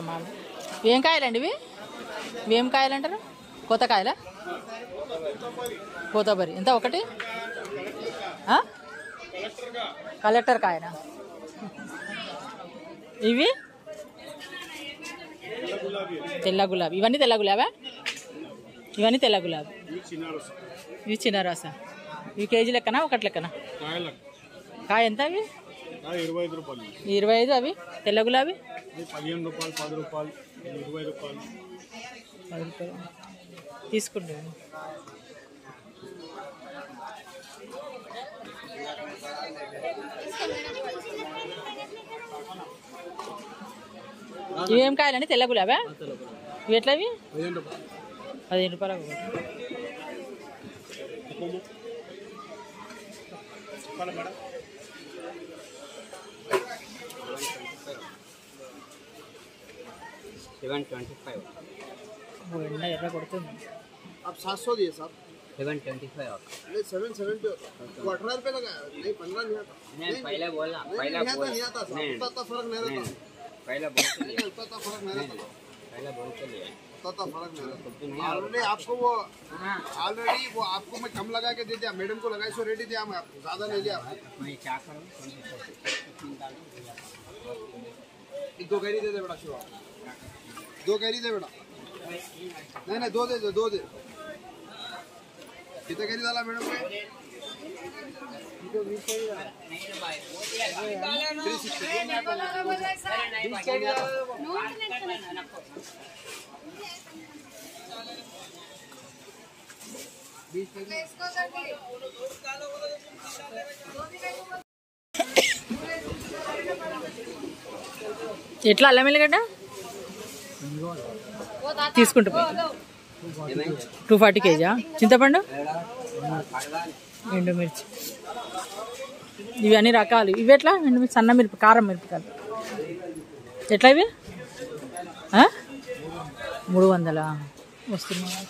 మామిడి ఏం కాయలండి ఇవి? ఏం కాయలు అంటారు? కొత్త కాయలా? కోతబరి ఎంత ఒకటి? కలెక్టర్ కాయనా? ఇవి తెల్ల గులాబీ. ఇవన్నీ తెల్ల గులాబా? ఇవన్నీ తెల్ల గులాబీ. ఇవి చిన్న రస. ఇవి కేజీ లెక్కనా ఒకటి లెక్కనా? కాయ ఎంత అవి? 25 రూపాయలు. 25. అవి తెల్ల గులాబీ 15 రూపాయలు, 10 రూపాయలు, 20 రూపాయలు. 10 రూపాయలు తీసుకుంటాను. ఇవేం కాయాలండి? తెల్ల గులాబా? ఇవి ఎట్లా? ఇవి 15 రూపాయలు. ఎర్ర కొడుతుంది. आप 700 दिए साहब. 725 होगा. नहीं 770 वो 18 रुपए लगा. नहीं 15 नहीं आता. नहीं पहले बोला. पहले नहीं आता साहब. उतना फर्क नहीं रहता. पहले बोल के लिया. उतना फर्क नहीं रहता. पहले बोल के लिया. उतना फर्क नहीं रहता. ऑलरेडी आपको वो ऑलरेडी वो आपको मैं कम लगा के दे दिया. मैडम को लगाई सो रेडी दिया मैं आपको. ज्यादा नहीं दिया. मैं क्या करूं? 2 कैरी दे दे बेटा शिवा. 2 कैरी दे बेटा. नहीं नहीं 2 दे दो. 2 दे. कितने कैरी डाला मैडम ने? ఎట్లా అల్లం ఎల్లిగడ్డ తీసుకుంటూ 240 కేజా? చింతపండు, ఎండుమిర్చి, ఇవి అన్ని రకాలు. ఇవి ఎట్లా? ఎండుమిర్చి, సన్న మిరప, కారం మిరపకాయలు ఎట్లా ఇవి? 300 వస్తున్నాయి.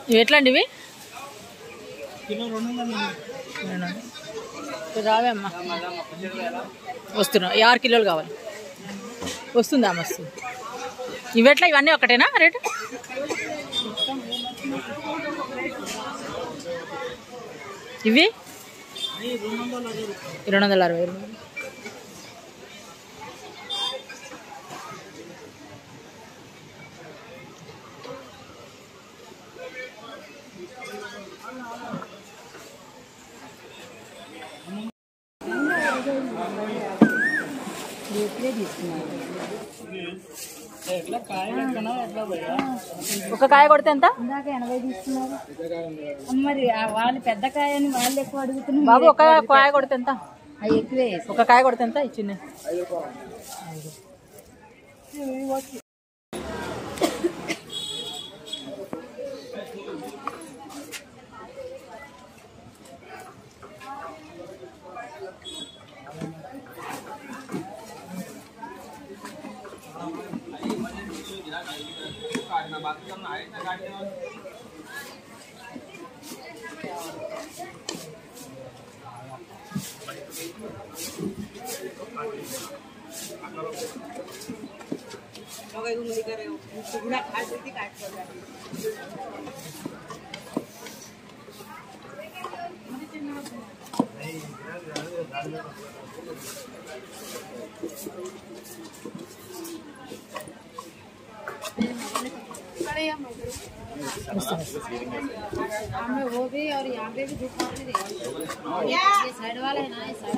ఇవి ఎట్లా అండి? ఇవి రావే అమ్మా. వస్తున్నా. 6 కిలోలు కావాలి. వస్తుందా మస్తు? ఇవి ఎట్లా? ఇవన్నీ ఒకటేనా రేటు? ఇవి 260. ఒక కాయ కొడితే ఎంత? 80 తీసుకున్నారు మరి. వాళ్ళు పెద్ద కాయని వాళ్ళు ఎక్కువ అడుగుతున్నారు. బాబు ఒక కాయ కొడితే ఎంత? అవి ఎక్కువే. ఒక కాయ కొడితే ఎంత? ఇచ్చింది हमें वो भी और यहाँ पे भी दुकान में ये साइड वाला है ना, ये साइड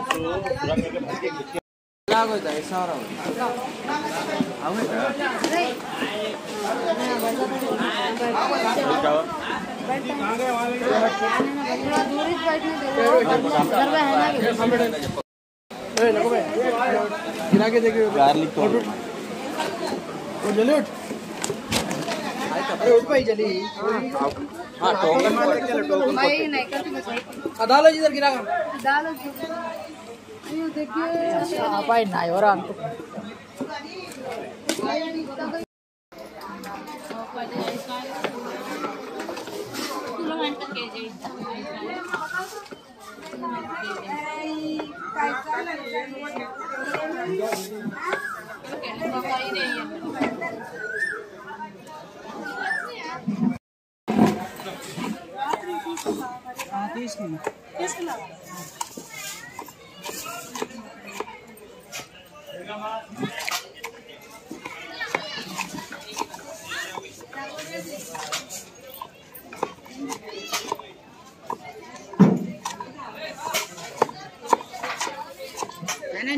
गिरा के देखिए गार्लिक को जल्दी उठ उठ भाई जल्दी हां टोकन भाई नहीं करती बस डालो इधर गिरा डालो ये देखिए అబ్బాయి నా ఎవరో అనుకో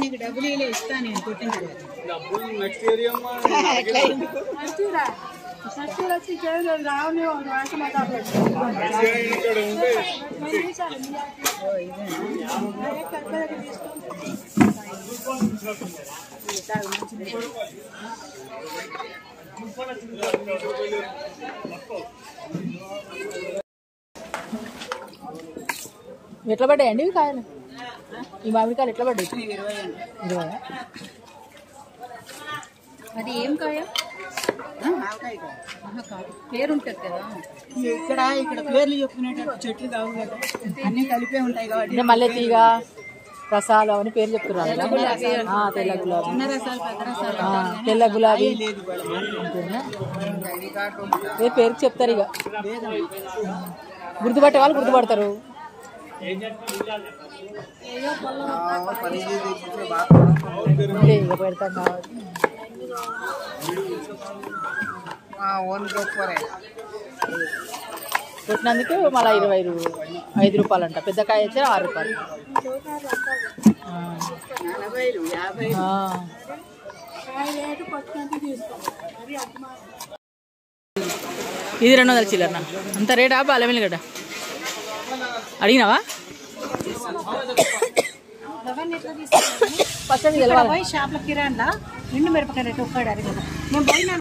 నీకు డబ్బులు ఇస్తా నేను కొట్టిన తర్వాత డబ్బులు నెక్స్ట్ ఏరియా ఎట్లా పడ్డాయండి ఇవి కాయలు ఈ మామిడికాయలు ఎట్లా పడ్డాయి 20 అది ఏం కాయ పేరు ఉంటుంది కదా ఇక్కడ పేర్లు చెప్పుకునేటట్టు చెట్లు కావు కదా అన్ని కలిపే ఉంటాయి కాబట్టి అంటే మల్లె తీగ రసాలు అని పేరు చెప్తున్నారు తెల్ల గులాబీ చిన్న రసాలు పెద్ద రసాలు తెల్ల గులాబీ అంతేనా ఏ పేరు చెప్తారు ఇక గుర్తుపట్టే వాళ్ళు గుర్తుపడతారు ఇక పెడతాం కాబట్టి కొట్టినందుకు మళ్ళీ 5 రూపాయలు అంట పెద్ద కాయ అయితే 6 రూపాయలు ఇది 200 చిల్లర అంత రేటా బాలమిల్లిగడ్డ అడిగినావా షాప్లో కిరాణా 2 మిరపకాయలు ఒక్కడారు కదా నేను